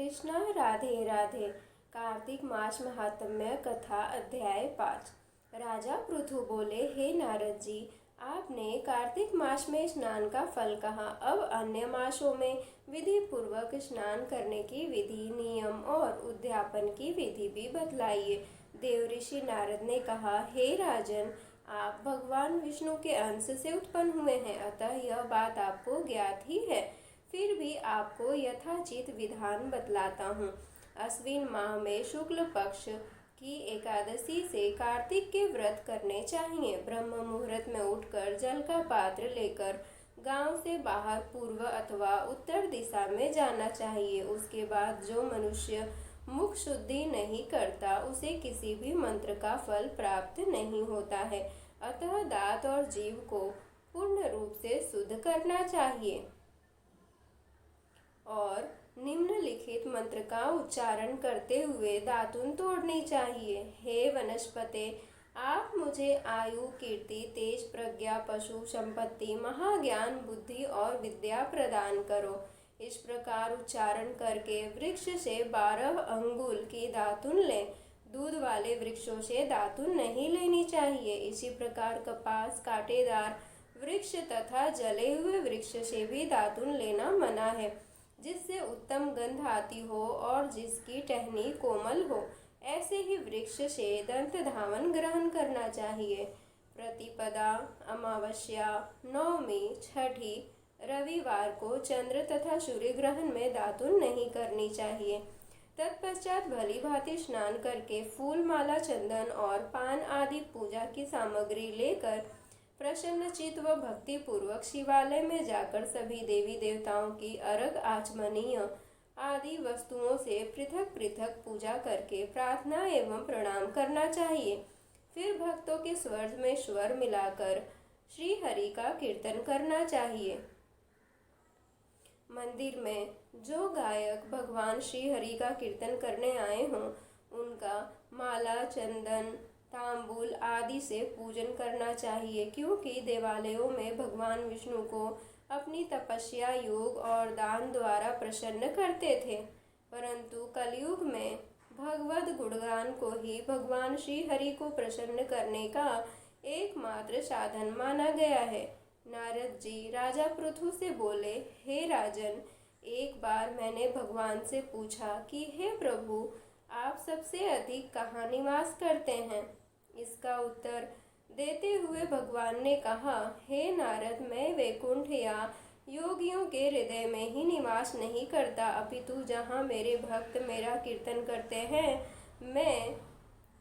कृष्णा। राधे राधे। कार्तिक मास महात्म्य कथा अध्याय 5। राजा पृथु बोले, हे नारद जी, आपने कार्तिक मास में स्नान का फल कहा। अब अन्य मासों में विधि पूर्वक स्नान करने की विधि, नियम और उद्यापन की विधि भी बतलाइए। देव ऋषि नारद ने कहा, हे राजन, आप भगवान विष्णु के अंश से उत्पन्न हुए हैं, अतः यह बात आपको ज्ञात ही है। फिर भी आपको यथाचित विधान बतलाता हूँ। अश्विन माह में शुक्ल पक्ष की एकादशी से कार्तिक के व्रत करने चाहिए। ब्रह्म मुहूर्त में उठकर जल का पात्र लेकर गांव से बाहर पूर्व अथवा उत्तर दिशा में जाना चाहिए। उसके बाद जो मनुष्य मुख शुद्धि नहीं करता, उसे किसी भी मंत्र का फल प्राप्त नहीं होता है। अतः दांत और जीभ को पूर्ण रूप से शुद्ध करना चाहिए और निम्नलिखित मंत्र का उच्चारण करते हुए दातुन तोड़नी चाहिए। हे वनस्पते, आप मुझे आयु, कीर्ति, तेज, प्रज्ञा, पशु संपत्ति, महाज्ञान, बुद्धि और विद्या प्रदान करो। इस प्रकार उच्चारण करके वृक्ष से 12 अंगुल की दातुन लें। दूध वाले वृक्षों से दातुन नहीं लेनी चाहिए। इसी प्रकार कपास, कांटेदार वृक्ष तथा जले हुए वृक्ष से भी दातुन लेना मना है, जिससे उत्तम गंध आती हो और जिसकी टहनी कोमल हो। ऐसे ही वृक्ष से दंत धावन ग्रहण करना चाहिए। प्रतिपदा, अमावस्या, नवमी, छठी, रविवार को चंद्र तथा सूर्य ग्रहण में दातुन नहीं करनी चाहिए। तत्पश्चात भली भांति स्नान करके फूल, माला, चंदन और पान आदि पूजा की सामग्री लेकर प्रसन्न चित्त व भक्ति पूर्वक शिवालय में जाकर सभी देवी देवताओं की अर्घ, आचमनीय आदि वस्तुओं से पृथक पृथक पूजा करके प्रार्थना एवं प्रणाम करना चाहिए। फिर भक्तों के स्वर में स्वर मिलाकर श्री हरि का कीर्तन करना चाहिए। मंदिर में जो गायक भगवान श्री हरि का कीर्तन करने आए हों, उनका माला, चंदन, तांबूल आदि से पूजन करना चाहिए, क्योंकि देवालयों में भगवान विष्णु को अपनी तपस्या, योग और दान द्वारा प्रसन्न करते थे। परंतु कलयुग में भगवद गुणगान को ही भगवान श्री हरि को प्रसन्न करने का एकमात्र साधन माना गया है। नारद जी राजा पृथु से बोले, हे राजन, एक बार मैंने भगवान से पूछा कि हे प्रभु, आप सबसे अधिक कहाँ निवास करते हैं? इसका उत्तर देते हुए भगवान ने कहा, हे नारद, मैं वैकुंठ या योगियों के हृदय में ही निवास नहीं करता, अपितु जहाँ मेरे भक्त मेरा कीर्तन करते हैं, मैं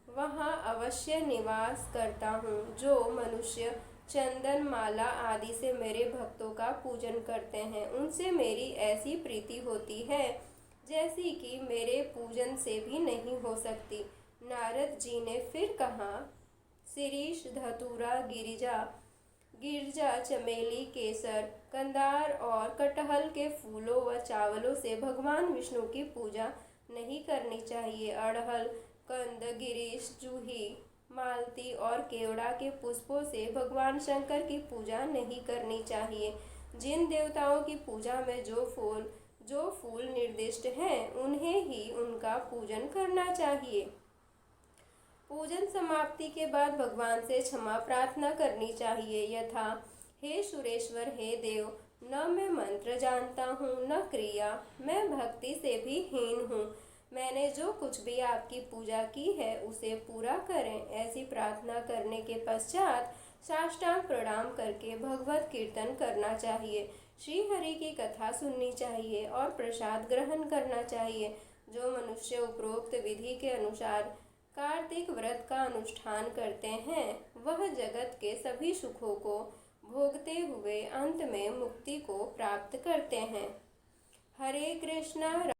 वहाँ अवश्य निवास करता हूँ। जो मनुष्य चंदन, माला आदि से मेरे भक्तों का पूजन करते हैं, उनसे मेरी ऐसी प्रीति होती है जैसी कि मेरे पूजन से भी नहीं हो सकती। नारद जी ने फिर कहा, शिरीष, धतूरा, गिरजा, चमेली, केसर, कंदार और कटहल के फूलों व चावलों से भगवान विष्णु की पूजा नहीं करनी चाहिए। अड़हल, कंद, गिरीश, जूही, मालती और केवड़ा के पुष्पों से भगवान शंकर की पूजा नहीं करनी चाहिए। जिन देवताओं की पूजा में जो फूल निर्दिष्ट हैं, उन्हें ही उनका पूजन करना चाहिए। पूजन समाप्ति के बाद भगवान से क्षमा प्रार्थना करनी चाहिए, यथा, हे सुरेश्वर, हे देव, न मैं मंत्र जानता हूँ, न क्रिया, मैं भक्ति से भी हीन हूँ। मैंने जो कुछ भी आपकी पूजा की है उसे पूरा करें। ऐसी प्रार्थना करने के पश्चात साष्टांग प्रणाम करके भगवत कीर्तन करना चाहिए, श्री हरि की कथा सुननी चाहिए और प्रसाद ग्रहण करना चाहिए। जो मनुष्य उपरोक्त विधि के अनुसार कार्तिक व्रत का अनुष्ठान करते हैं, वह जगत के सभी सुखों को भोगते हुए अंत में मुक्ति को प्राप्त करते हैं। हरे कृष्णा।